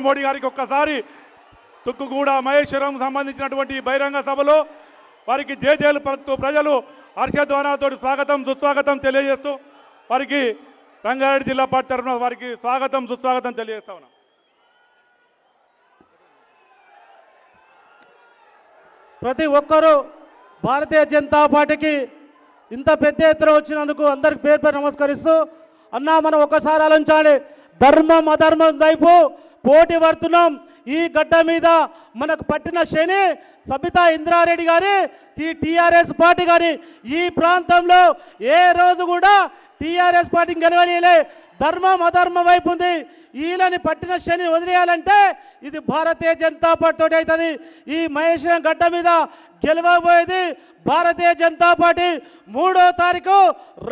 మోడీ గారికి ఒక్కసారి తుక్కుగూడ మహేశ్వరం సంబంధించినటువంటి బహిరంగ సభలో వారికి జేజేలు పలుకుతూ ప్రజలు హర్షధ్వానాలతో స్వాగతం సుస్వాగతం తెలియజేస్తూ వారికి రంగారెడ్డి జిల్లా పార్టీ తరఫున వారికి స్వాగతం సుస్వాగతం తెలియజేస్తా ఉన్నాం. ప్రతి ఒక్కరూ భారతీయ జనతా పార్టీకి ఇంత పెద్ద ఎత్తున వచ్చినందుకు అందరికి పేరు పేరు నమస్కరిస్తూ, అన్నా మనం ఒక్కసారి ఆలోచించాలి. ధర్మం అధర్మం వైపు పోటీ పడుతున్నాం. ఈ గడ్డ మీద మనకు పట్టిన శని సబితా ఇంద్రారెడ్డి గారి ఈ టీఆర్ఎస్ పార్టీ గారి ఈ ప్రాంతంలో ఏ రోజు కూడా టీఆర్ఎస్ పార్టీని గెలవలే. ధర్మం అధర్మం వైపు ఉంది. వీళ్ళని పట్టిన శని వదిలేయాలంటే ఇది భారతీయ జనతా పార్టీ తోటి అవుతుంది. ఈ మహేశ్వరం గడ్డ మీద గెలవబోయేది భారతీయ జనతా పార్టీ. 3వ తారీఖు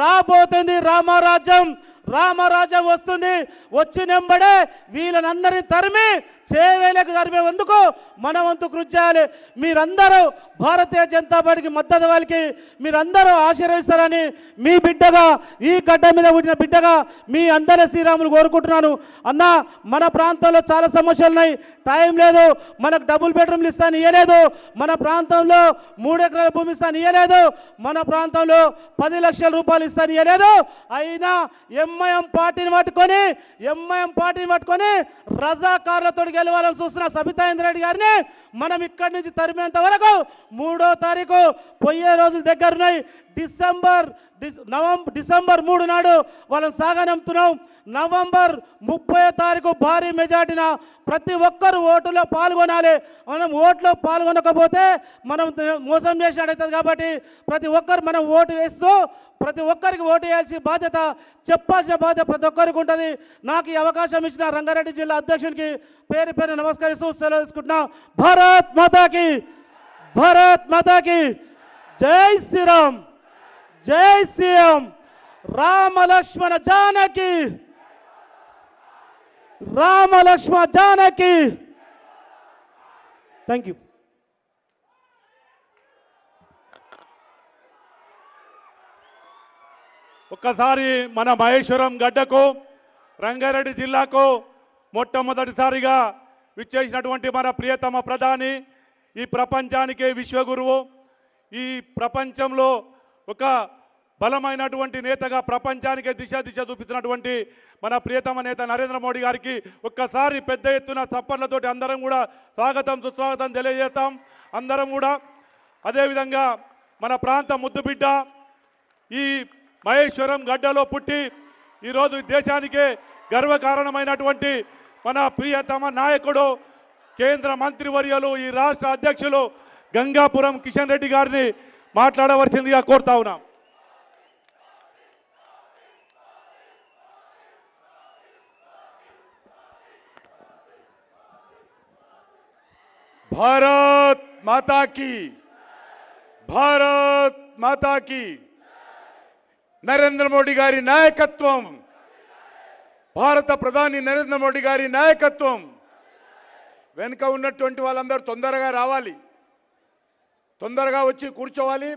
రాబోతుంది రామరాజ్యం. రామరాజ్యం వస్తుంది. వచ్చినంబడే వీళ్ళనందరినీ తరిమి చేవేలకు తరిమేందుకు మన వంతు కృషి చేయాలి. మీరందరూ భారతీయ జనతా పార్టీకి మద్దతు వాళ్ళకి మీరందరూ ఆశీర్వదిస్తారని మీ బిడ్డగా, ఈ గడ్డ మీద పుట్టిన బిడ్డగా మీ అందరి శ్రీరాములు కోరుకుంటున్నాను. అన్న, మన ప్రాంతంలో చాలా సమస్యలు ఉన్నాయి. టైం లేదు. మనకు డబుల్ బెడ్రూమ్లు ఇస్తాను ఇవ్వలేదు. మన ప్రాంతంలో 3 ఎకరాల భూమి ఇస్తాను ఇవ్వలేదు. మన ప్రాంతంలో 10 లక్షల రూపాయలు ఇస్తాను ఇవ్వలేదు. అయినా ఎంఐఎం పార్టీని పట్టుకొని రజాకారులతో గెలవాలని చూస్తున్న సబితా ఇంద్రారెడ్డి గారిని మనం ఇక్కడి నుంచి తరిమేంత వరకు 3వ తారీఖు పోయే రోజులు దగ్గరున్నాయి. డిసెంబర్ 3 నాడు వాళ్ళని సాగనంపుతున్నాం. నవంబర్ 30వ తారీఖు భారీ మెజార్టీన ప్రతి ఒక్కరు ఓటులో పాల్గొనాలి. మనం ఓట్లో పాల్గొనకపోతే మనం మోసం చేసినట్టయితుంది. కాబట్టి ప్రతి ఒక్కరు మనం ఓటు వేస్తూ ప్రతి ఒక్కరికి ఓటు వేయాల్సిన బాధ్యత, చెప్పాల్సిన బాధ్యత ప్రతి ఒక్కరికి ఉంటుంది. నాకు ఈ అవకాశం ఇచ్చిన రంగారెడ్డి జిల్లా అధ్యక్షునికి పేరు పేరు నమస్కరిస్తూ సెలవు తీసుకుంటున్నా. భారత్ మాతాకి, భారత్ మాతాకి జై శ్రీరామ్, జై శ్రీరామ్. రామ లక్ష్మణ జానకి, రామ లక్ష్మణ జానకి. Thank you. ఒక్కసారి మన మహేశ్వరం గడ్డకు, రంగారెడ్డి జిల్లాకు మొట్టమొదటిసారిగా విచ్చేసినటువంటి మన ప్రియతమ ప్రధాని, ఈ ప్రపంచానికే విశ్వగురువు, ఈ ప్రపంచంలో ఒక బలమైనటువంటి నేతగా ప్రపంచానికే దిశ చూపిస్తున్నటువంటి మన ప్రియతమ నేత నరేంద్ర మోడీ గారికి ఒక్కసారి పెద్ద ఎత్తున చప్పట్లతోటి అందరం కూడా స్వాగతం సుస్వాగతం తెలియజేస్తాం. అందరం కూడా అదేవిధంగా మన ప్రాంత ముద్దుబిడ్డ, ఈ మహేశ్వరం గడ్డలో పుట్టి ఈరోజు దేశానికే గర్వకారణమైనటువంటి మన ప్రియతమ నాయకుడు, కేంద్ర మంత్రివర్యులు, ఈ రాష్ట్ర అధ్యక్షులు గంగాపురం కిషన్ రెడ్డి గారిని మాట్లాడవలసిందిగా కోరుతా ఉన్నాం. भारत माता की, भारत माता की. నరేంద్ర మోడీ గారి నాయకత్వం, భారత ప్రధాని నరేంద్ర మోడీ గారి నాయకత్వం. వెనుక ఉన్నటువంటి వాళ్ళందరూ తొందరగా రావాలి, తొందరగా వచ్చి కూర్చోవాలి.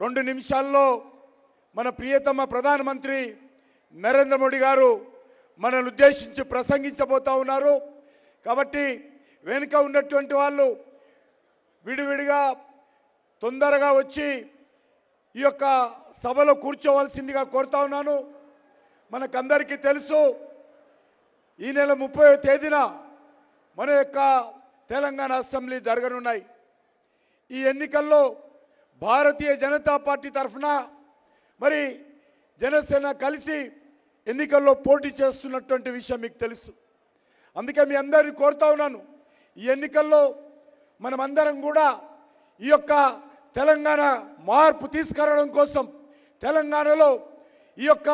2 నిమిషాల్లో మన ప్రియతమ ప్రధానమంత్రి నరేంద్ర మోడీ గారు మనల్ని ఉద్దేశించి ప్రసంగించబోతా ఉన్నారు. కాబట్టి వెనుక ఉన్నటువంటి వాళ్ళు విడివిడిగా తొందరగా వచ్చి ఈ యొక్క సభలో కూర్చోవలసిందిగా కోరుతా ఉన్నాను. మనకందరికీ తెలుసు, ఈ నెల 30వ తేదీన మన యొక్క తెలంగాణ అసెంబ్లీ జరగనున్నాయి. ఈ ఎన్నికల్లో భారతీయ జనతా పార్టీ తరఫున మరి జనసేన కలిసి ఎన్నికల్లో పోటీ చేస్తున్నటువంటి విషయం మీకు తెలుసు. అందుకే మీ అందరినీ కోరుతా ఉన్నాను, ఈ ఎన్నికల్లో మనమందరం కూడా ఈ యొక్క తెలంగాణ మార్పు తీసుకురావడం కోసం, తెలంగాణలో ఈ యొక్క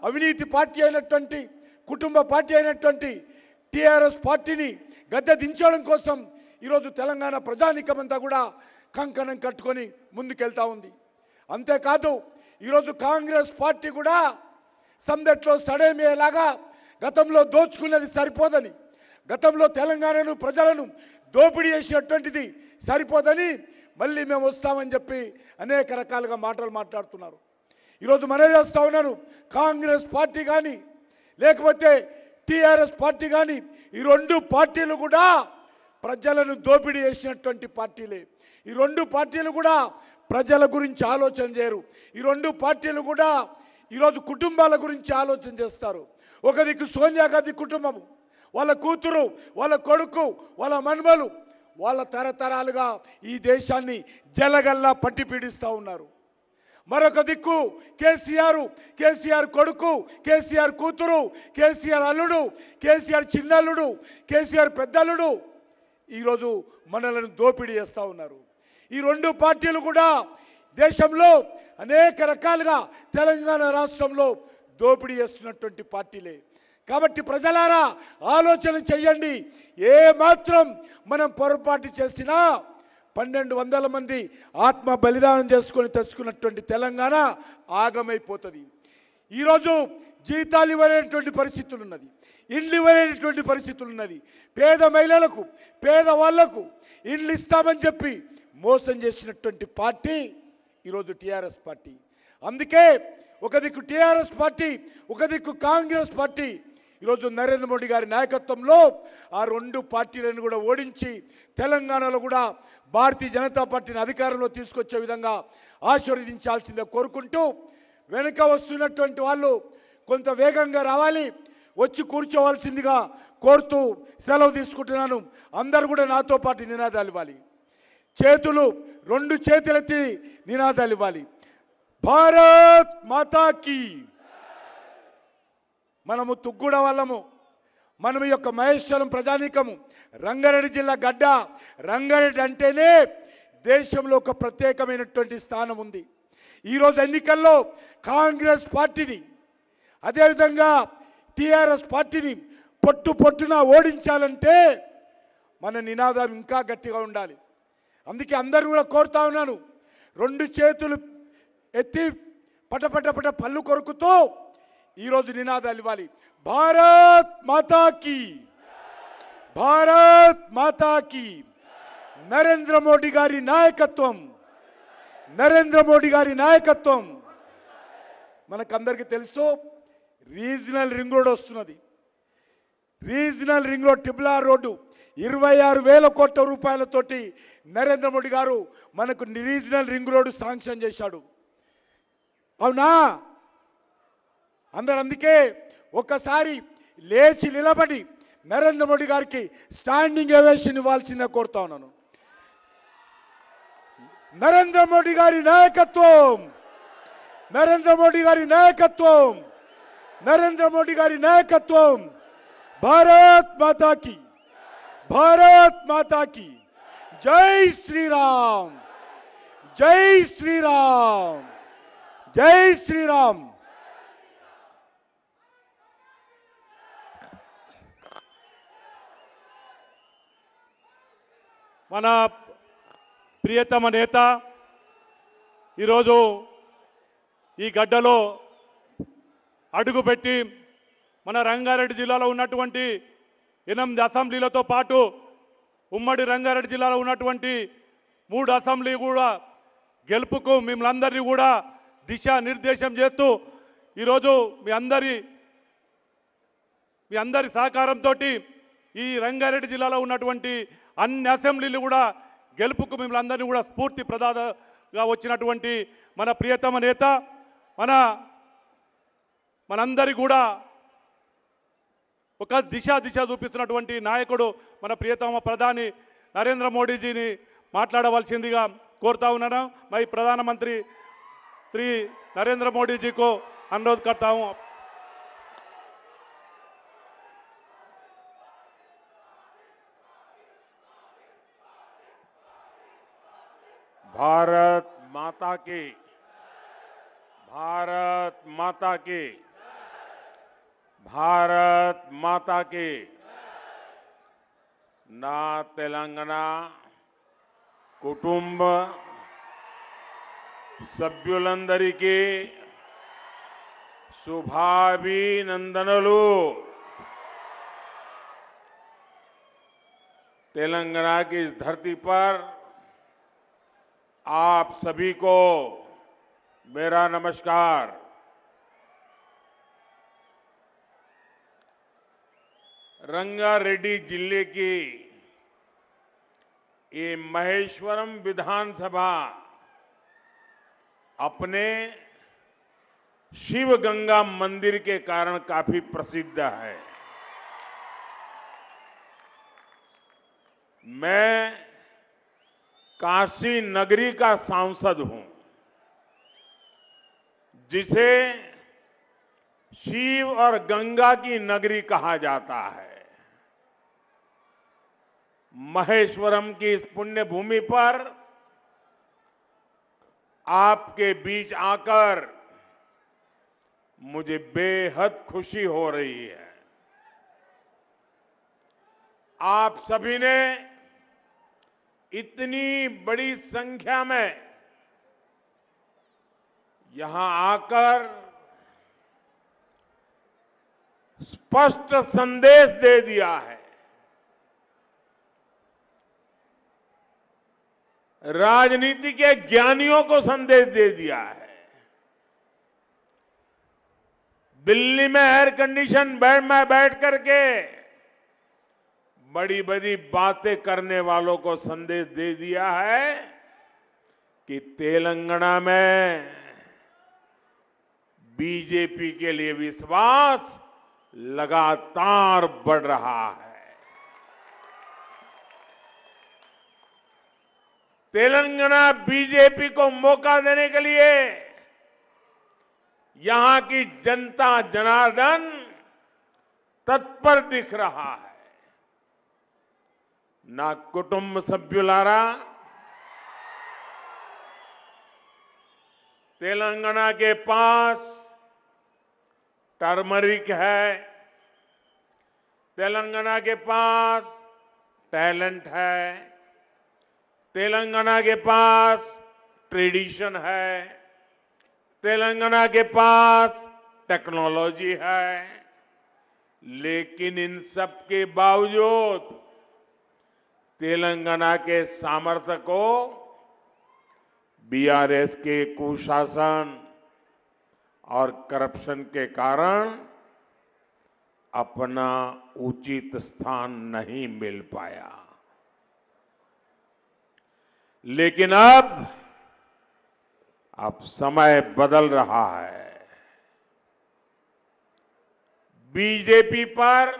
అవినీతి పార్టీ అయినటువంటి, కుటుంబ పార్టీ అయినటువంటి టీఆర్ఎస్ పార్టీని గద్దె దించడం కోసం ఈరోజు తెలంగాణ ప్రజానీకమంతా కూడా కంకణం కట్టుకొని ముందుకెళ్తా ఉంది. అంతేకాదు ఈరోజు కాంగ్రెస్ పార్టీ కూడా సందట్లో సడేమేలాగా గతంలో దోచుకున్నది సరిపోదని, గతంలో తెలంగాణను ప్రజలను దోపిడీ చేసినటువంటిది సరిపోదని మళ్ళీ మేము వస్తామని చెప్పి అనేక రకాలుగా మాటలు మాట్లాడుతున్నారు. ఈరోజు మనవి చేస్తా ఉన్నాను, కాంగ్రెస్ పార్టీ కానీ లేకపోతే టీఆర్ఎస్ పార్టీ కానీ ఈ రెండు పార్టీలు కూడా ప్రజలను దోపిడీ చేసినటువంటి పార్టీలే. ఈ రెండు పార్టీలు కూడా ప్రజల గురించి ఆలోచన చేయరు. ఈ రెండు పార్టీలు కూడా ఈరోజు కుటుంబాల గురించి ఆలోచన చేస్తారు. ఒక దిక్కు సోనియా గాంధీ కుటుంబం, వాళ్ళ కూతురు, వాళ్ళ కొడుకు, వాళ్ళ మనుమలు, వాళ్ళ తరతరాలుగా ఈ దేశాన్ని జలగల్లా పట్టి పీడిస్తూ ఉన్నారు. మరొక దిక్కు కేసీఆర్ కొడుకు, కేసీఆర్ కూతురు, కేసీఆర్ అల్లుడు, కేసీఆర్ చిన్నల్లుడు, కేసీఆర్ పెద్దల్లుడు ఈరోజు మనలను దోపిడీ చేస్తూ ఉన్నారు. ఈ రెండు పార్టీలు కూడా దేశంలో అనేక రకాలుగా తెలంగాణ రాష్ట్రంలో దోపిడీ చేస్తున్నటువంటి పార్టీలే. కాబట్టి ప్రజలారా ఆలోచన చెయ్యండి. ఏ మాత్రం మనం పొరపాటు చేసినా 1200 మంది ఆత్మ బలిదానం చేసుకొని తెచ్చుకున్నటువంటి తెలంగాణ ఆగమైపోతుంది. ఈరోజు జీతాలు ఇవ్వలేనటువంటి పరిస్థితులు ఉన్నది, ఇండ్లు ఇవ్వలేనటువంటి పరిస్థితులు ఉన్నది. పేద మహిళలకు, పేదవాళ్లకు ఇండ్లు ఇస్తామని చెప్పి మోసం చేసినటువంటి పార్టీ ఈరోజు టీఆర్ఎస్ పార్టీ. అందుకే ఒక దిక్కు టీఆర్ఎస్ పార్టీ, ఒక దిక్కు కాంగ్రెస్ పార్టీ ఈరోజు నరేంద్ర మోడీ గారి నాయకత్వంలో ఆ రెండు పార్టీలను కూడా ఓడించి తెలంగాణలో కూడా భారతీయ జనతా పార్టీని అధికారంలో తీసుకొచ్చే విధంగా ఆశీర్వదించాల్సిందే కోరుకుంటూ, వెనుక వస్తున్నటువంటి వాళ్ళు కొంత వేగంగా రావాలి, వచ్చి కూర్చోవలసిందిగా కోరుతూ సెలవు తీసుకుంటున్నాను. అందరూ కూడా నాతో పాటు నినాదాలు ఇవ్వాలి. రెండు చేతులెత్తి నినాదాలు ఇవ్వాలి. భారత్ మాతాకి. మనము తుగ్గూడ వాళ్ళము, మనం ఈ యొక్క మహేశ్వరం ప్రజానీకము, రంగారెడ్డి జిల్లా గడ్డ. రంగారెడ్డి అంటేనే దేశంలో ఒక ప్రత్యేకమైనటువంటి స్థానం ఉంది. ఈరోజు ఎన్నికల్లో కాంగ్రెస్ పార్టీని, అదేవిధంగా టీఆర్ఎస్ పార్టీని పొట్టున ఓడించాలంటే మన నినాదం ఇంకా గట్టిగా ఉండాలి. అందుకే అందరూ కూడా కోరుతా ఉన్నాను, రెండు చేతులు ఎత్తి పటపట పళ్ళు కొరుకుతూ ఈరోజు నినాదాలు ఇవ్వాలి. భారత్ మాతాకి, భారత్ మాతాకి. నరేంద్ర మోడీ గారి నాయకత్వం, నరేంద్ర మోడీ గారి నాయకత్వం. మనకందరికీ తెలుసు, రీజనల్ రింగ్ రోడ్ వస్తున్నది. Regional ring road, triple R road 26,000 కోట్ల రూపాయలతోటి నరేంద్ర మోడీ గారు మనకు రీజనల్ రింగ్ రోడ్డు శాంక్షన్ చేశాడు. అవునా? అందుకే ఒకసారి లేచి నిలబడి నరేంద్ర మోడీ గారికి స్టాండింగ్ ఓవేషన్ ఇవ్వాల్సిందే కోరుతా ఉన్నాను. నరేంద్ర మోడీ గారి నాయకత్వం, నరేంద్ర మోడీ గారి నాయకత్వం, నరేంద్ర మోడీ గారి నాయకత్వం. భారత్ మాతాకి, భారత్ మాతాకి. జై శ్రీరామ్, జై శ్రీరామ్, జై శ్రీరామ్. మన ప్రియతమ నేత ఈరోజు ఈ గడ్డలో అడుగుపెట్టి మన రంగారెడ్డి జిల్లాలో ఉన్నటువంటి 8 అసెంబ్లీలతో పాటు ఉమ్మడి రంగారెడ్డి జిల్లాలో ఉన్నటువంటి 3 అసెంబ్లీ కూడా గెలుపుకు మిమ్మల్ని కూడా దిశానిర్దేశం చేస్తూ ఈరోజు మీ అందరి సహకారంతో ఈ రంగారెడ్డి జిల్లాలో ఉన్నటువంటి అన్ని అసెంబ్లీలు కూడా గెలుపుకు మిమ్మల్ని కూడా స్ఫూర్తి ప్రదాతగా వచ్చినటువంటి మన ప్రియతమ నేత, మనందరి కూడా ఒక దిశ చూపిస్తున్నటువంటి నాయకుడు మన ప్రియతమ ప్రధాని నరేంద్ర మోడీజీని మాట్లాడవలసిందిగా కోరుతా ఉన్నాను. मैं प्रधानमंत्री श्री नरेंद्र मोदी जी को अनुरोध करता हूं. भारत माता की, भारत माता की, भारत माता की. ना तेलंगाना కుటుంబ సభ్యులందరికీ శుభాభినందనలు. तेलंगाना की इस धरती पर आप सभी को मेरा नमस्कार. रंगारेड्डी जिले की ये महेश्वरम विधानसभा अपने शिव गंगा मंदिर के कारण काफी प्रसिद्ध है। मैं काशी नगरी का सांसद हूं, जिसे शिव और गंगा की नगरी कहा जाता है। महेश्वरम की इस पुण्य भूमि पर आपके बीच आकर मुझे बेहद खुशी हो रही है। आप सभी ने इतनी बड़ी संख्या में यहां आकर स्पष्ट संदेश दे दिया है। राजनीति के ज्ञानियों को संदेश दे दिया है। दिल्ली में एयर कंडीशन बेड में बैठ करके बड़ी बड़ी बातें करने वालों को संदेश दे दिया है कि तेलंगाना में बीजेपी के लिए विश्वास लगातार बढ़ रहा है। तेलंगाना बीजेपी को मौका देने के लिए यहां की जनता जनार्दन तत्पर दिख रहा है। ना कुटुंब सभ्युलारा, तेलंगाना के पास टर्मरिक है, तेलंगाना के पास टैलेंट है, तेलंगाना के पास ट्रेडिशन है, तेलंगाना के पास टेक्नोलॉजी है। लेकिन इन सब के बावजूद तेलंगाना के सामर्थ्य को बीआरएस के कुशासन और करप्शन के कारण अपना उचित स्थान नहीं मिल पाया। लेकिन अब समय बदल रहा है। बीजेपी पर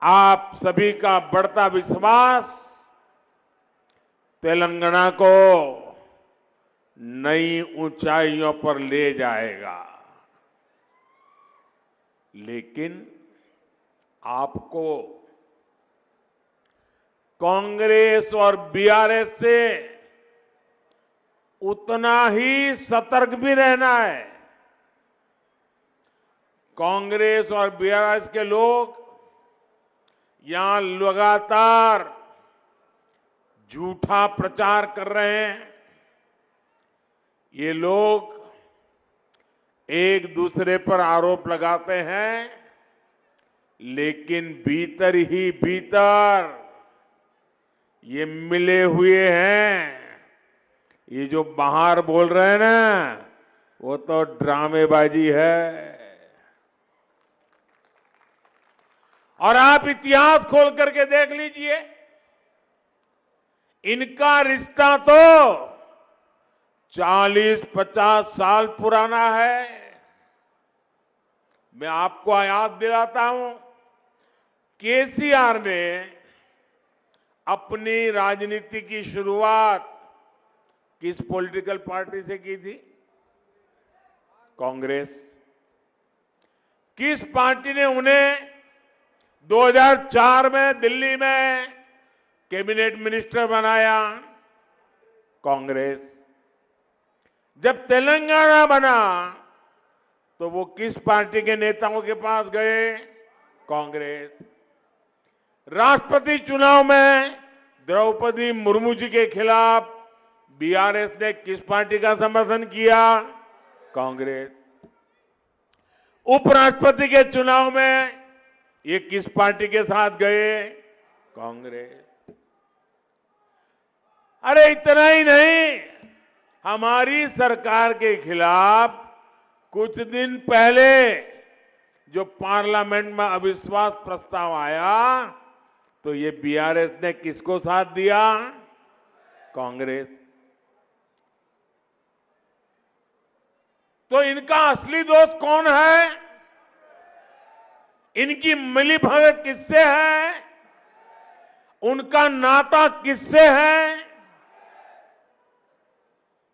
आप सभी का बढ़ता विश्वास तेलंगाना को नई ऊंचाइयों पर ले जाएगा। लेकिन आपको कांग्रेस और बीआरएस से उतना ही सतर्क भी रहना है। कांग्रेस और बीआरएस के लोग यहां लगातार झूठा प्रचार कर रहे हैं। ये लोग एक दूसरे पर आरोप लगाते हैं, लेकिन भीतर ही भीतर ये मिले हुए हैं। ये जो बाहर बोल रहे हैं ना, वो तो ड्रामेबाजी है। और आप इतिहास खोल करके देख लीजिए, इनका रिश्ता तो 40-50 साल पुराना है। मैं आपको याद दिलाता हूं, केसीआर ने अपनी राजनीति की शुरुआत किस पॉलिटिकल पार्टी से की थी? कांग्रेस। किस पार्टी ने उन्हें 2004 में दिल्ली में कैबिनेट मिनिस्टर बनाया? कांग्रेस। जब तेलंगाना बना तो वो किस पार्टी के नेताओं के पास गए? कांग्रेस। राष्ट्रपति चुनाव में द्रौपदी मुर्मू जी के खिलाफ बीआरएस ने किस पार्टी का समर्थन किया? कांग्रेस। उपराष्ट्रपति के चुनाव में ये किस पार्टी के साथ गए? कांग्रेस। अरे इतना ही नहीं, हमारी सरकार के खिलाफ कुछ दिन पहले जो पार्लियामेंट में अविश्वास प्रस्ताव आया तो ये बीआरएस ने किसको साथ दिया? कांग्रेस। तो इनका असली दोस्त कौन है? इनकी मिलीभगत किससे है? उनका नाता किससे है?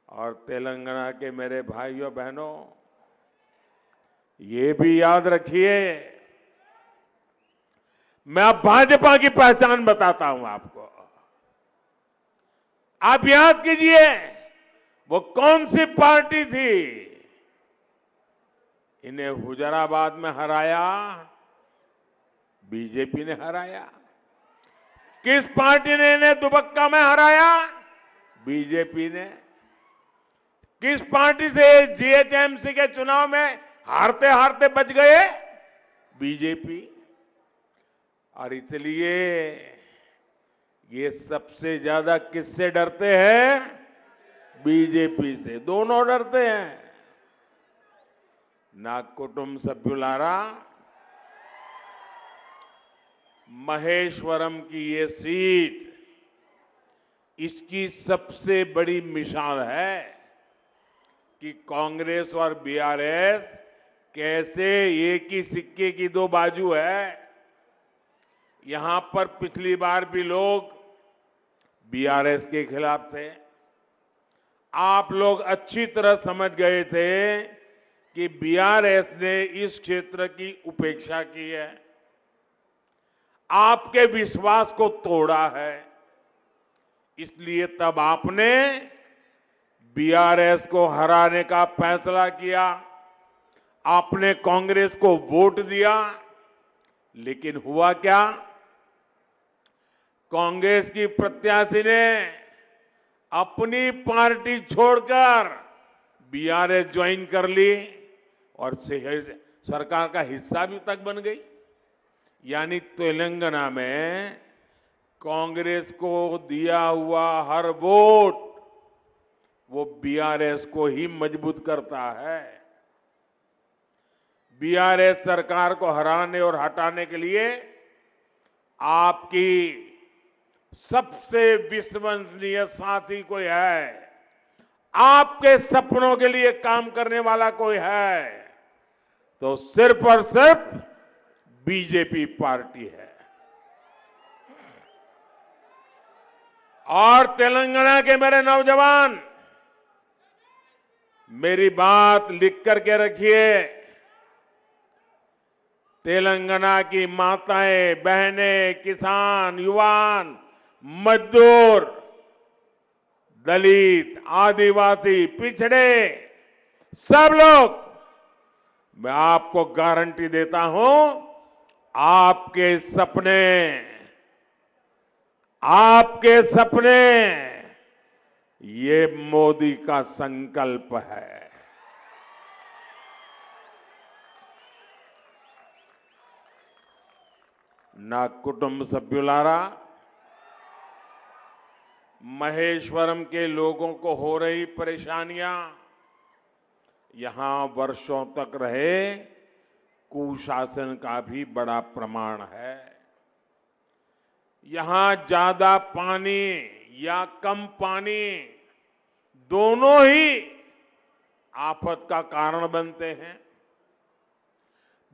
और तेलंगाना के मेरे भाइयों बहनों, ये भी याद रखिए, मैं अब भाजपा की पहचान बताता हूं आपको। आप याद कीजिए वो कौन सी पार्टी थी? इन्हें हुजराबाद में हराया बीजेपी ने हराया। किस पार्टी ने इन्हें दुबक्का में हराया? बीजेपी ने। किस पार्टी से जीएचएमसी के चुनाव में हारते हारते बच गए? बीजेपी। और इसलिए ये सबसे ज्यादा किससे डरते हैं? बीजेपी से। दोनों डरते हैं। ना कुटुंब सभ्युलारा, महेश्वरम की ये सीट इसकी सबसे बड़ी मिसाल है कि कांग्रेस और बीआरएस कैसे एक ही सिक्के की दो बाजू है। यहां पर पिछली बार भी लोग बीआरएस के खिलाफ थे। आप लोग अच्छी तरह समझ गए थे कि बीआरएस ने इस क्षेत्र की उपेक्षा की है, आपके विश्वास को तोड़ा है। इसलिए तब आपने बीआरएस को हराने का फैसला किया, आपने कांग्रेस को वोट दिया। लेकिन हुआ क्या? कांग्रेस की प्रत्याशी ने अपनी पार्टी छोड़कर बीआरएस ज्वाइन कर ली और सरकार का हिस्सा भी तक बन गई। यानी तेलंगाना में कांग्रेस को दिया हुआ हर वोट वो बीआरएस को ही मजबूत करता है। बीआरएस सरकार को हराने और हटाने के लिए आपकी सबसे विश्वसनीय साथी कोई है, आपके सपनों के लिए काम करने वाला कोई है, तो सिर्फ और सिर्फ बीजेपी पार्टी है। और तेलंगाना के मेरे नौजवान, मेरी बात लिख करके रखिए। तेलंगाना की माताएं, बहनें, किसान, युवान, मजदूर, दलित, आदिवासी, पिछड़े, सब लोग, मैं आपको गारंटी देता हूं, आपके सपने ये मोदी का संकल्प है। ना कुटुंब सभ्युलारा, महेश्वरम के लोगों को हो रही परेशानियां यहां वर्षों तक रहे कुशासन का भी बड़ा प्रमाण है। यहां ज्यादा पानी या कम पानी दोनों ही आफत का कारण बनते हैं।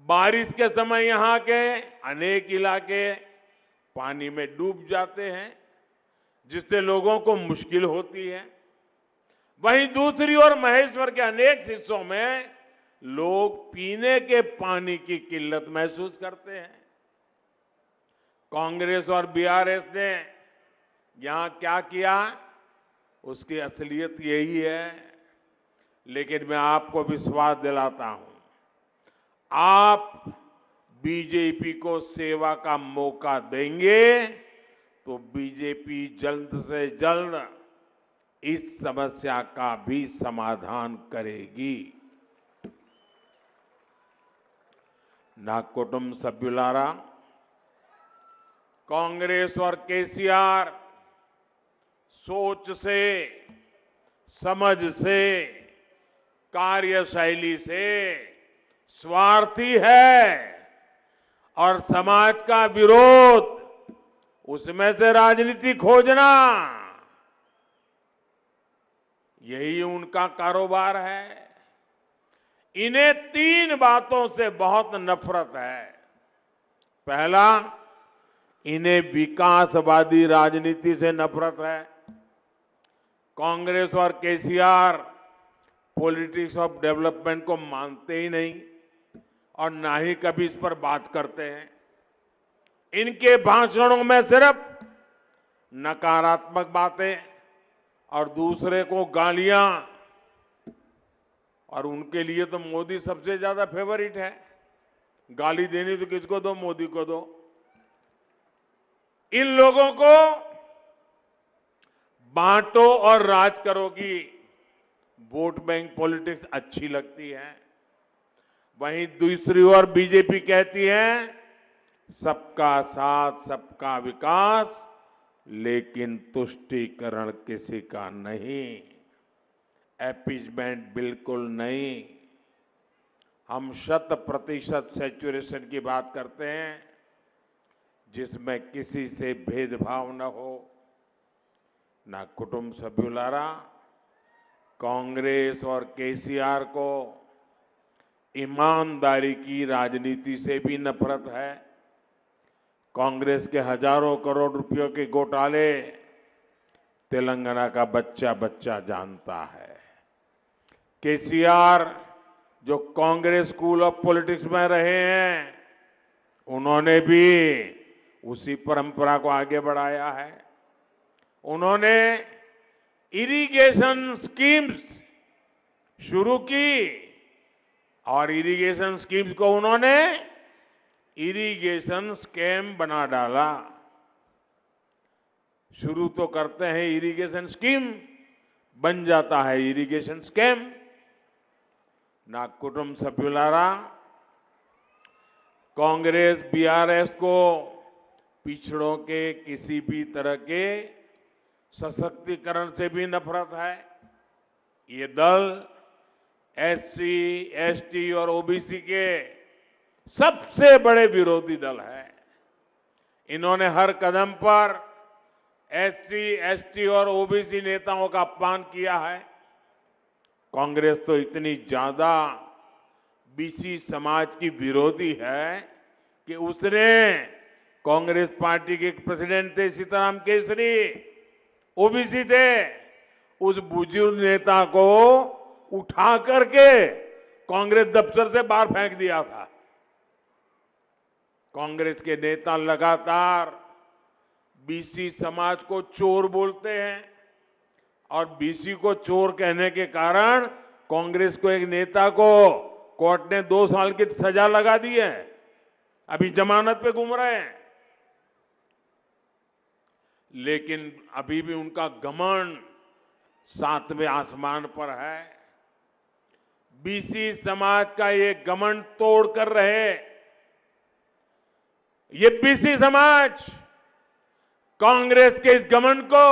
बारिश के समय यहां के अनेक इलाके पानी में डूब जाते हैं, जिससे लोगों को मुश्किल होती है। वहीं दूसरी ओर महेश्वर के अनेक हिस्सों में लोग पीने के पानी की किल्लत महसूस करते हैं। कांग्रेस और बीआरएस ने यहां क्या किया, उसकी असलियत यही है। लेकिन मैं आपको विश्वास दिलाता हूं, आप बीजेपी को सेवा का मौका देंगे तो बीजेपी जल्द से जल्द इस समस्या का भी समाधान करेगी। ना कुटुंब सभ्युलारा, कांग्रेस और केसीआर सोच से, समझ से, कार्यशैली से स्वार्थी है और समाज का विरोध, उसमें से राजनीति खोजना, यही उनका कारोबार है। इन्हें 3 बातों से बहुत नफरत है। पहला, इन्हें विकासवादी राजनीति से नफरत है। कांग्रेस और केसीआर पॉलिटिक्स ऑफ डेवलपमेंट को मानते ही नहीं और ना ही कभी इस पर बात करते हैं। इनके भाषणों में सिर्फ नकारात्मक बातें और दूसरे को गालियां, और उनके लिए तो मोदी सबसे ज्यादा फेवरेट है। गाली देनी तो किसको दो, मोदी को दो। इन लोगों को बांटो और राज करो की वोट बैंक पॉलिटिक्स अच्छी लगती है। वहीं दूसरी ओर बीजेपी कहती है सबका साथ सबका विकास, लेकिन तुष्टीकरण किसी का नहीं, अपीजमेंट बिल्कुल नहीं। हम 100% सैचुरेशन की बात करते हैं, जिसमें किसी से भेदभाव न हो। ना कुटुंब सभ्युलारा, कांग्रेस और केसीआर को ईमानदारी की राजनीति से भी नफरत है। कांग्रेस के हजारों करोड़ रुपयों के घोटाले तेलंगाना का बच्चा बच्चा जानता है। केसीआर जो कांग्रेस स्कूल ऑफ पॉलिटिक्स में रहे हैं, उन्होंने भी उसी परंपरा को आगे बढ़ाया है। उन्होंने इरिगेशन स्कीम्स शुरू की और इरिगेशन स्कीम्स को उन्होंने इरिगेशन स्कैम बना डाला। शुरू तो करते हैं इरिगेशन स्कीम, बन जाता है इरिगेशन स्कैम। ना कुटुंब सभ्युलारा, कांग्रेस बीआरएस को पिछड़ों के किसी भी तरह के सशक्तिकरण से भी नफरत है। ये दल एससी, एसटी और ओबीसी के सबसे बड़े विरोधी दल है। इन्होंने हर कदम पर एससी, एसटी और ओबीसी नेताओं का अपमान किया है। कांग्रेस तो इतनी ज्यादा बीसी समाज की विरोधी है कि उसने, कांग्रेस पार्टी के प्रेसिडेंट थे सीताराम केसरी, ओबीसी थे, उस बुजुर्ग नेता को उठा करके कांग्रेस दफ्तर से बाहर फेंक दिया था। कांग्रेस के नेता लगातार बीसी समाज को चोर बोलते हैं और बीसी को चोर कहने के कारण कांग्रेस को एक नेता को कोर्ट ने 2 साल की सजा लगा दी है, अभी जमानत पे घूम रहे हैं। लेकिन अभी भी उनका घमंड 7वें आसमान पर है। बीसी समाज का ये घमंड तोड़ कर रहे। ये बीसी समाज कांग्रेस के इस घमंड को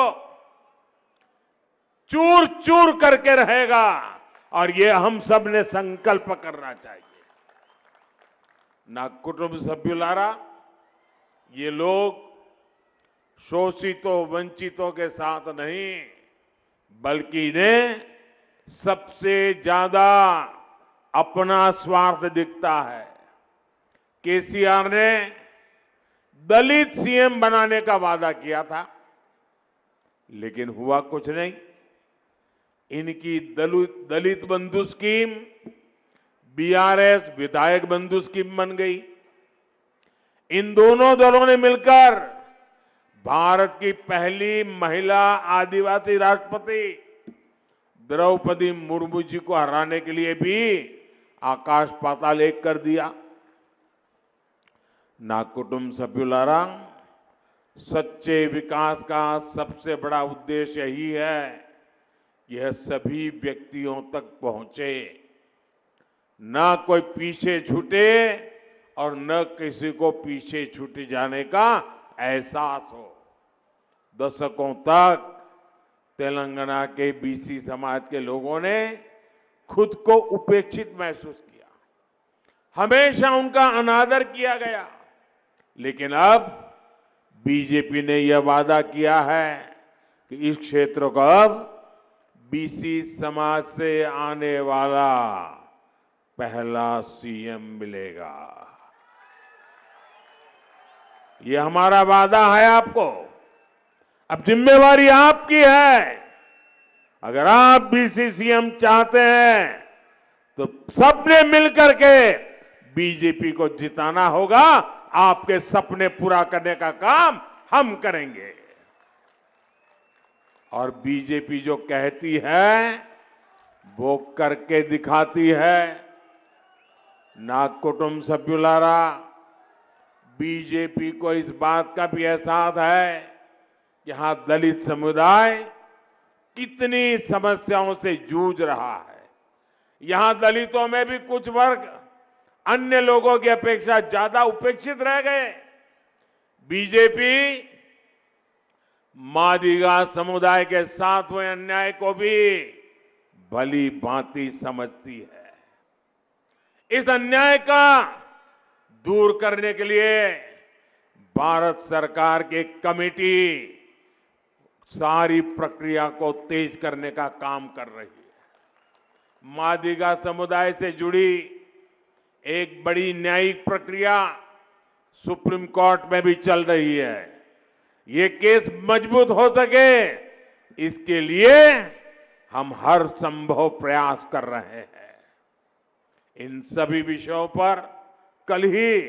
चूर चूर करके रहेगा और ये हम सब ने संकल्प करना चाहिए। ना कुटुंब सभ्युलारा, ये लोग शोषितों वंचितों के साथ नहीं, बल्कि इन्हें सबसे ज्यादा अपना स्वार्थ दिखता है। केसीआर ने दलित सीएम बनाने का वादा किया था, लेकिन हुआ कुछ नहीं। इनकी दलित बंधु स्कीम बीआरएस विधायक बंधु स्कीम बन गई। इन दोनों दलों ने मिलकर भारत की पहली महिला आदिवासी राष्ट्रपति द्रौपदी मुर्मू जी को हराने के लिए भी आकाश पाताल एक कर दिया। ना कुटुंब सभ्युलारा, सच्चे विकास का सबसे बड़ा उद्देश्य यही है, यह सभी व्यक्तियों तक पहुंचे, न कोई पीछे छूटे और न किसी को पीछे छूटे जाने का एहसास हो। दशकों तक तेलंगाना के बीसी समाज के लोगों ने खुद को उपेक्षित महसूस किया। हमेशा उनका अनादर किया गया। लेकिन अब बीजेपी ने यह वादा किया है कि इस क्षेत्र को अब बीसी समाज से आने वाला पहला सीएम मिलेगा। ये हमारा वादा है आपको। अब जिम्मेवारी आपकी है। अगर आप बीसी सीएम चाहते हैं तो सबने मिलकर के बीजेपी को जिताना होगा। आपके सपने पूरा करने का काम हम करेंगे। और बीजेपी जो कहती है वो करके दिखाती है। ना कुटुंब सभ्युलारा, बीजेपी को इस बात का भी एहसास है कि यहां दलित समुदाय कितनी समस्याओं से जूझ रहा है। यहां दलितों में भी कुछ वर्ग अन्य लोगों की अपेक्षा ज्यादा उपेक्षित रह गए। बीजेपी मादिगा समुदाय के साथ हुए अन्याय को भी भली भांति समझती है। इस अन्याय का दूर करने के लिए भारत सरकार की कमेटी सारी प्रक्रिया को तेज करने का काम कर रही है। मादिगा समुदाय से जुड़ी एक बड़ी न्यायिक प्रक्रिया सुप्रीम कोर्ट में भी चल रही है। ये केस मजबूत हो सके इसके लिए हम हर संभव प्रयास कर रहे हैं। इन सभी विषयों पर कल ही,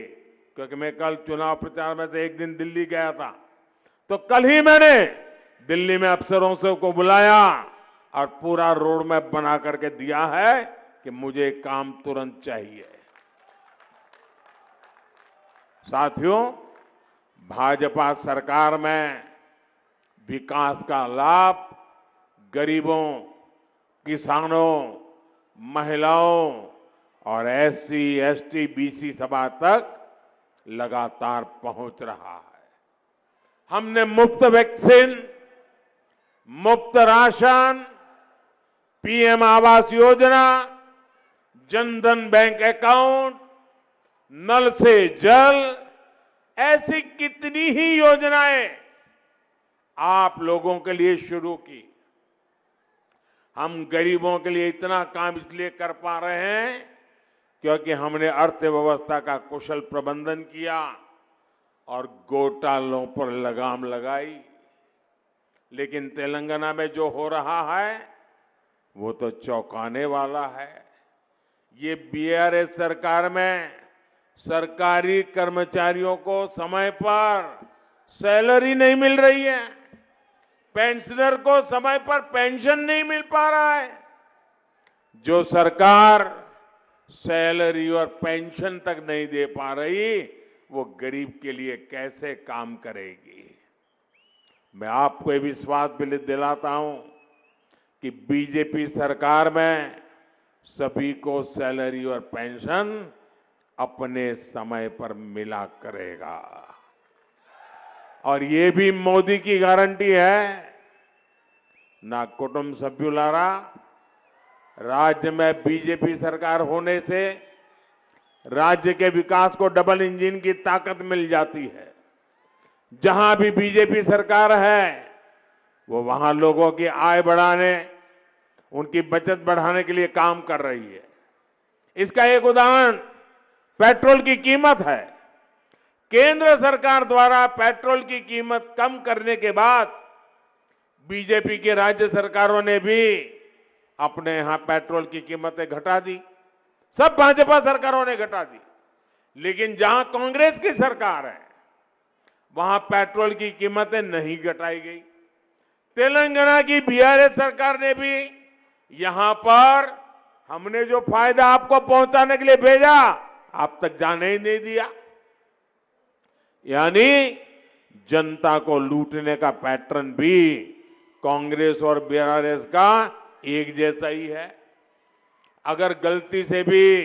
क्योंकि मैं कल चुनाव प्रचार में से एक दिन दिल्ली गया था, तो कल ही मैंने दिल्ली में अफसरों से को बुलाया और पूरा रोड मैप बना करके दिया है कि मुझे काम तुरंत चाहिए। साथियों, भाजपा सरकार में विकास का लाभ गरीबों, किसानों, महिलाओं और एससी, एसटी, बीसी समाज तक लगातार पहुंच रहा है। हमने मुफ्त वैक्सीन, मुफ्त ration, PM Awas Yojana, Jan Dhan bank account, नल से जल, ऐसी कितनी ही योजनाएं आप लोगों के लिए शुरू की। हम गरीबों के लिए इतना काम इसलिए कर पा रहे हैं क्योंकि हमने अर्थव्यवस्था का कुशल प्रबंधन किया और घोटालों पर लगाम लगाई। लेकिन तेलंगाना में जो हो रहा है वो तो चौंकाने वाला है। ये बीआरएस सरकार में सरकारी कर्मचारियों को समय पर सैलरी नहीं मिल रही है, पेंशनर को समय पर पेंशन नहीं मिल पा रहा है। जो सरकार सैलरी और पेंशन तक नहीं दे पा रही वो गरीब के लिए कैसे काम करेगी। मैं आपको ये विश्वास दिलाता हूं कि बीजेपी सरकार में सभी को सैलरी और पेंशन अपने समय पर मिला करेगा। और ये भी मोदी की गारंटी है। ना कुटुंब सभ्युलारा, राज्य में बीजेपी सरकार होने से राज्य के विकास को डबल इंजन की ताकत मिल जाती है। जहां भी बीजेपी सरकार है वो वहां लोगों की आय बढ़ाने, उनकी बचत बढ़ाने के लिए काम कर रही है। इसका एक उदाहरण पेट्रोल की कीमत है। केंद्र सरकार द्वारा पेट्रोल की कीमत कम करने के बाद बीजेपी की राज्य सरकारों ने भी अपने यहां पेट्रोल की कीमतें घटा दी। सब भाजपा सरकारों ने घटा दी। लेकिन जहां कांग्रेस की सरकार है वहां पेट्रोल की कीमतें नहीं घटाई गई। तेलंगाना की बीआरएस सरकार ने भी यहां पर हमने जो फायदा आपको पहुंचाने के लिए भेजा आप तक जाने ही नहीं दिया। यानी जनता को लूटने का पैटर्न भी कांग्रेस और बीआरएस का एक जैसा ही है। अगर गलती से भी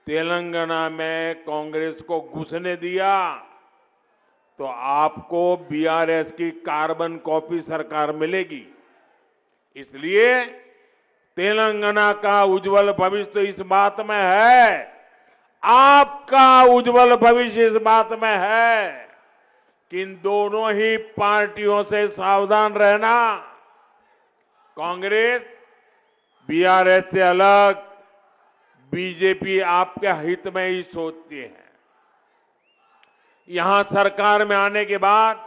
तेलंगाना में कांग्रेस को घुसने दिया तो आपको बीआरएस की कार्बन कॉपी सरकार मिलेगी। इसलिए तेलंगाना का उज्जवल भविष्य तो इस बात में है, आपका उज्जवल भविष्य इस बात में है कि इन दोनों ही पार्टियों से सावधान रहना। कांग्रेस बीआरएस से अलग बीजेपी आपके हित में ही सोचती है। यहां सरकार में आने के बाद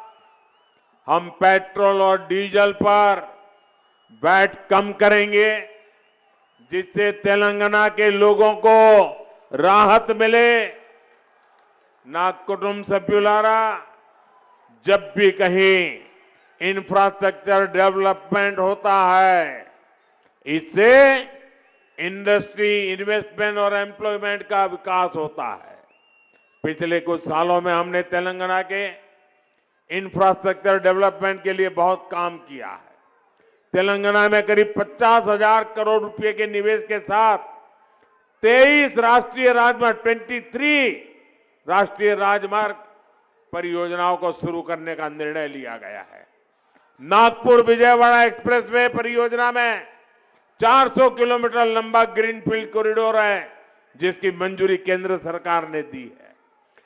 हम पेट्रोल और डीजल पर वैट कम करेंगे, जिससे तेलंगाना के लोगों को राहत मिले। ना कुटुंब सभ्युलारा, जब भी कहीं इंफ्रास्ट्रक्चर डेवलपमेंट होता है, इससे इंडस्ट्री, इन्वेस्टमेंट और एम्प्लॉयमेंट का विकास होता है। पिछले कुछ सालों में हमने तेलंगाना के इंफ्रास्ट्रक्चर डेवलपमेंट के लिए बहुत काम किया है। तेलंगाना में करीब 50,000 करोड़ रुपए के निवेश के साथ 23 राष्ट्रीय राजमार्ग, 23 राष्ट्रीय राजमार्ग परियोजनाओं को शुरू करने का निर्णय लिया गया है। नागपुर विजयवाड़ा एक्सप्रेसवे परियोजना में 400 किलोमीटर लंबा ग्रीनफील्ड कॉरिडोर है, जिसकी मंजूरी केंद्र सरकार ने दी है।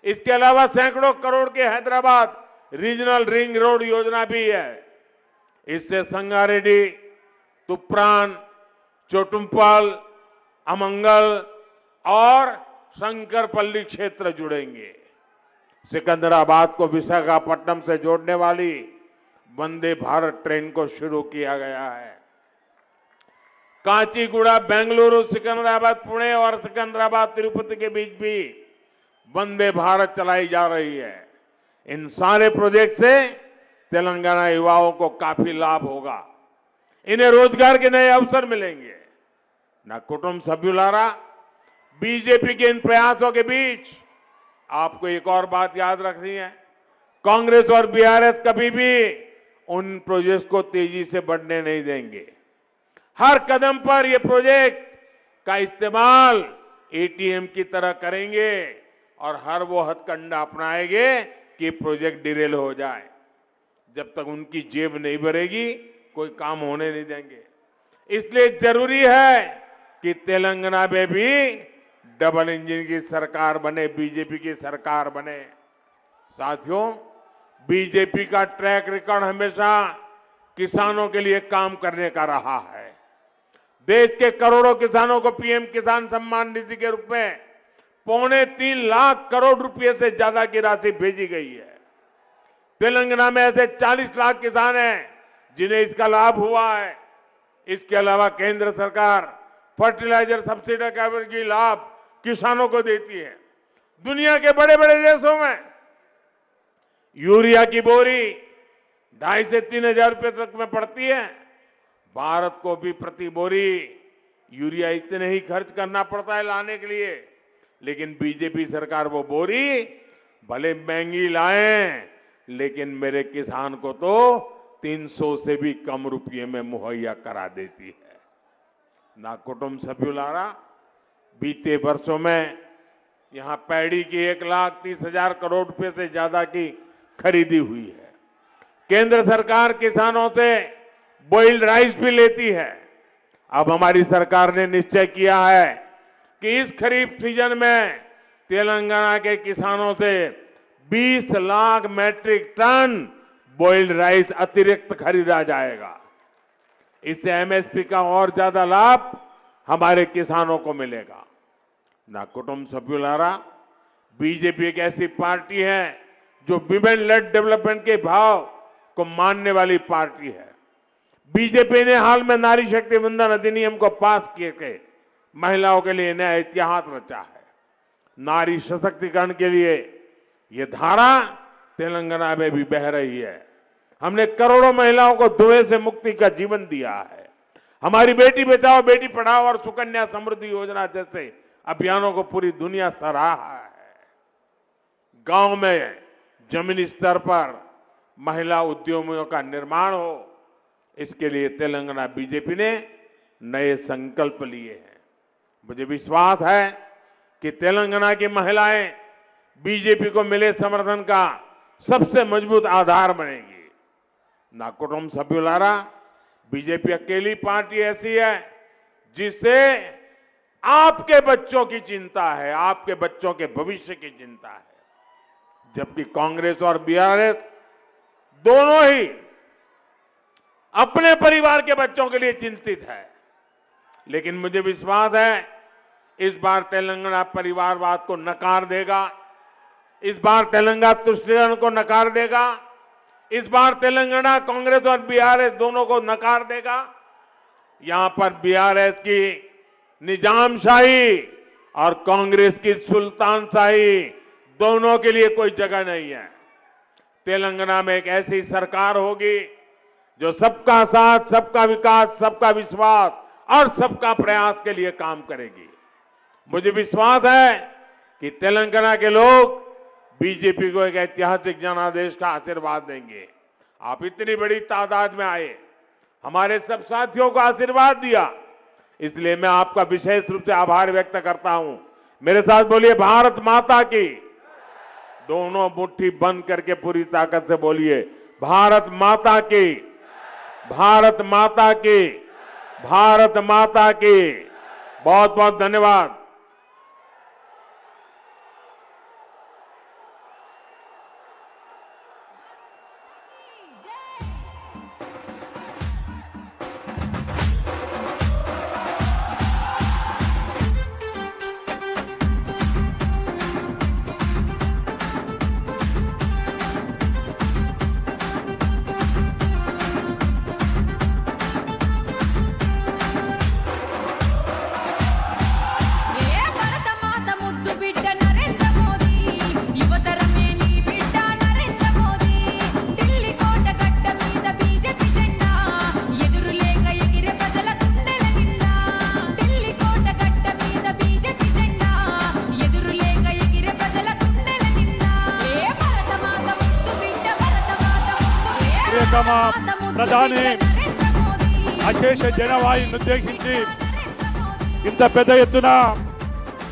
इसके अलावा सैकड़ों करोड़ के हैदराबाद रीजनल रिंग रोड योजना भी है। इससे संगारेड्डी, तुप्रान, चोटुम्पल, अमंगल और शंकरपल्ली क्षेत्र जुड़ेंगे। सिकंदराबाद को विशाखापट्टनम से जोड़ने वाली वंदे भारत ट्रेन को शुरू किया गया है। काचीगुड़ा, बेंगलुरु, सिकंदराबाद, पुणे और सिकंदराबाद, तिरुपति के बीच भी वंदे भारत चलाई जा रही है। इन सारे प्रोजेक्ट से तेलंगाना युवाओं को काफी लाभ होगा। इन्हें रोजगार के नए अवसर मिलेंगे। ना कुटुंब सभ्युलारा, बीजेपी के इन प्रयासों के बीच आपको एक और बात याद रखनी है। कांग्रेस और बीआरएस कभी भी उन प्रोजेक्ट को तेजी से बढ़ने नहीं देंगे। हर कदम पर ये प्रोजेक्ट का इस्तेमाल एटीएम की तरह करेंगे और हर वो हथकंडा अपनाएंगे कि प्रोजेक्ट डिरेल हो जाए। जब तक उनकी जेब नहीं भरेगी, कोई काम होने नहीं देंगे। इसलिए जरूरी है कि तेलंगाना में भी डबल इंजन की सरकार बने, बीजेपी की सरकार बने। साथियों, बीजेपी का ट्रैक रिकॉर्ड हमेशा किसानों के लिए काम करने का रहा है। देश के करोड़ों किसानों को पीएम किसान सम्मान निधि के रूप में 3.25 लाख करोड़ रुपए से ज्यादा की राशि भेजी गई है। तेलंगाना में ऐसे 40 लाख किसान हैं जिन्हें इसका लाभ हुआ है। इसके अलावा केंद्र सरकार फर्टिलाइजर सब्सिडी का भी लाभ किसानों को देती है। दुनिया के बड़े बड़े देशों में यूरिया की बोरी 2,500 से 3,000 रुपए तक में पड़ती है। भारत को भी प्रति बोरी यूरिया इतने ही खर्च करना पड़ता है लाने के लिए, लेकिन बीजेपी सरकार वो बोरी भले महंगी लाए, लेकिन मेरे किसान को तो 300 से भी कम रुपये में मुहैया करा देती है। ना कुटुंब सभ्युलारा, बीते वर्षों में यहां पैडी की 1,30,000 करोड़ रुपए से ज्यादा की खरीदी हुई है। केंद्र सरकार किसानों से बॉइल्ड राइस भी लेती है। अब हमारी सरकार ने निश्चय किया है कि इस खरीफ सीजन में तेलंगाना के किसानों से 20 lakh metric ton boiled rice अतिरिक्त खरीदा जाएगा। इससे एमएसपी का और ज्यादा लाभ हमारे किसानों को मिलेगा। ना कुटुंब सभ्युलारा, बीजेपी एक ऐसी पार्टी है जो विमेन लेड डेवलपमेंट के भाव को मानने वाली पार्टी है। बीजेपी ने हाल में नारी शक्ति वंदन अधिनियम को पास किए के महिलाओं के लिए नया इतिहास रचा है। नारी सशक्तिकरण के लिए यह धारा तेलंगाना में भी बह रही है। हमने करोड़ों महिलाओं को धुएं से मुक्ति का जीवन दिया है। हमारी बेटी बचाओ बेटी पढ़ाओ और सुकन्या समृद्धि योजना जैसे अभियानों को पूरी दुनिया सराहा है। गांव में जमीनी स्तर पर महिला उद्यमियों का निर्माण हो, इसके लिए तेलंगाना बीजेपी ने नए संकल्प लिए हैं। मुझे विश्वास है कि तेलंगाना की महिलाएं बीजेपी को मिले समर्थन का सबसे मजबूत आधार बनेगी। ना कुटुंब सभ्युलारा, बीजेपी अकेली पार्टी ऐसी है जिससे आपके बच्चों की चिंता है, आपके बच्चों के भविष्य की चिंता है। जबकि कांग्रेस और बीआरएस दोनों ही अपने परिवार के बच्चों के लिए चिंतित है। लेकिन मुझे विश्वास है इस बार तेलंगाना परिवारवाद को नकार देगा, इस बार तेलंगाना तुष्टिकरण को नकार देगा, इस बार तेलंगाना कांग्रेस और बीआरएस दोनों को नकार देगा। यहां पर बीआरएस की निजामशाही और कांग्रेस की सुल्तानशाही दोनों के लिए कोई जगह नहीं है। तेलंगाना में एक ऐसी सरकार होगी जो सबका साथ, सबका विकास, सबका विश्वास और सबका प्रयास के लिए काम करेगी। मुझे विश्वास है कि तेलंगाना के लोग बीजेपी को एक ऐतिहासिक जनादेश का आशीर्वाद देंगे। आप इतनी बड़ी तादाद में आए, हमारे सब साथियों को आशीर्वाद दिया, इसलिए मैं आपका विशेष रूप से आभार व्यक्त करता हूं। मेरे साथ बोलिए भारत माता की। दोनों मुट्ठी बंद करके पूरी ताकत से बोलिए भारत माता की, भारत माता की, भारत माता की। बहुत बहुत धन्यवाद। ప్రధాని అశేష జనవాహిని ఉద్దేశించి ఇంత పెద్ద ఎత్తున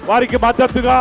వారికి మద్దతుగా